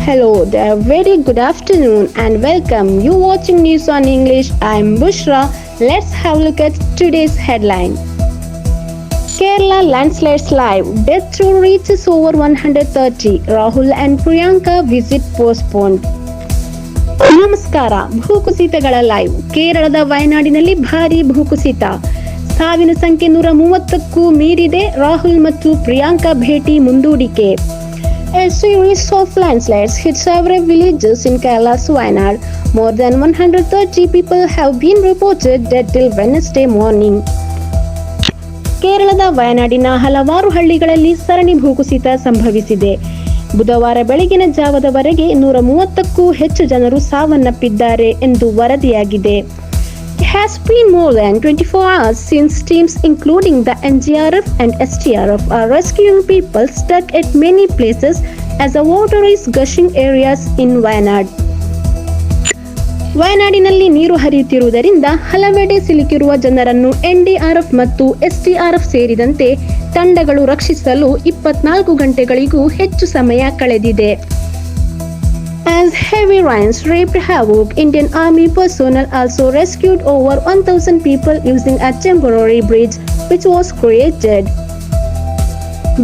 Hello there, very good afternoon and welcome. You watching News on English. I'm Bushra. Let's have a look at today's headline. Kerala landslides live. Death toll reaches over 130. Rahul and Priyanka visit postponed. ನಮಸ್ಕಾರ. ಭೂಕುಸಿತಗಳ live. ಕೇರಳದ ವಯನಾಡಿನಲ್ಲಿ ಭಾರೀ ಭೂಕುಸಿತ. ಸಾವಿನ ಸಂಖ್ಯೆ 130ಕ್ಕೂ ಮೀರಿದೆ. ರಾಹುಲ್ ಮತ್ತು ಪ್ರಿಯಾಂಕಾ ಭೇಟಿ ಮುಂದೂಡಿಕೆ. A series of landslides hit several villages in Kerala's Wayanad. More than 130 people have been reported dead till Wednesday morning. ಕೇರಳದ ವಯನಾಡಿನ ಹಲವಾರು ಹಳ್ಳಿಗಳಲ್ಲಿ ಸರಣಿ ಭೂಕುಸಿತ ಸಂಭವಿಸಿದೆ. ಬುಧವಾರ ಬೆಳಗಿನ ಜಾವದವರೆಗೆ 130ಕ್ಕೂ ಹೆಚ್ಚು ಜನರು ಸಾವನ್ನಪ್ಪಿದ್ದಾರೆ ಎಂದು ವರದಿಯಾಗಿದೆ. It has been more than 24 hours since teams including the NGRF and STRF are rescuing people stuck at many places as the water is gushing areas in Wayanad. ವಯನಾಡಿನಲ್ಲಿ ನೀರು ಹರಿಯುತ್ತಿರುವುದರಿಂದ ಹಲವೆಡೆ ಸಿಲುಕಿರುವ ಜನರನ್ನು NDRF ಮತ್ತು STRF ಸೇರಿದಂತೆ ತಂಡಗಳು ರಕ್ಷಿಸಲು 24 ಗಂಟೆಗಳಿಗೂ ಹೆಚ್ಚು ಸಮಯ ಕಳೆದಿದೆ. As heavy rains wreaked havoc, Indian Army personnel also rescued over 1,000 people using a temporary bridge which was created.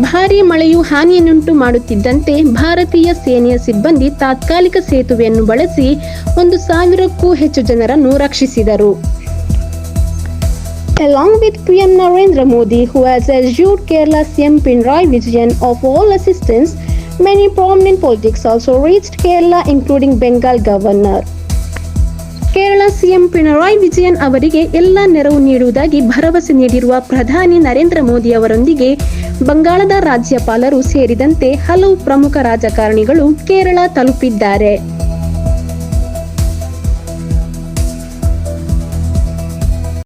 ಭಾರೀ ಮಳೆಯು ಹಾನಿಯನ್ನುಂಟು ಮಾಡುತ್ತಿದ್ದಂತೆ ಭಾರತೀಯ ಸೇನೆಯ ಸಿಬ್ಬಂದಿ ತಾತ್ಕಾಲಿಕ ಸೇತುವೆಯನ್ನು ಬಳಸಿ 1,000ಕ್ಕೂ ಹೆಚ್ಚು ಜನರನ್ನು ರಕ್ಷಿಸಿದರು. Along with PM Narendra Modi, who has assured Kerala CM Pinarayi Vijayan of all assistance, many prominent politics also reached Kerala, including Bengal Governor. Kerala CM Pinarayi Vijayan ಅವರಿಗೆ ಎಲ್ಲ ನೆರವು ನೀಡುವುದಾಗಿ ಭರವಸೆ ನೀಡಿರುವ ಪ್ರಧಾನಿ ನರೇಂದ್ರ ಮೋದಿ ಅವರೊಂದಿಗೆ ಬಂಗಾಳದ ರಾಜ್ಯಪಾಲರು ಸೇರಿದಂತೆ ಹಲವು ಪ್ರಮುಖ ರಾಜಕಾರಣಿಗಳು ಕೇರಳ ತಲುಪಿದ್ದಾರೆ.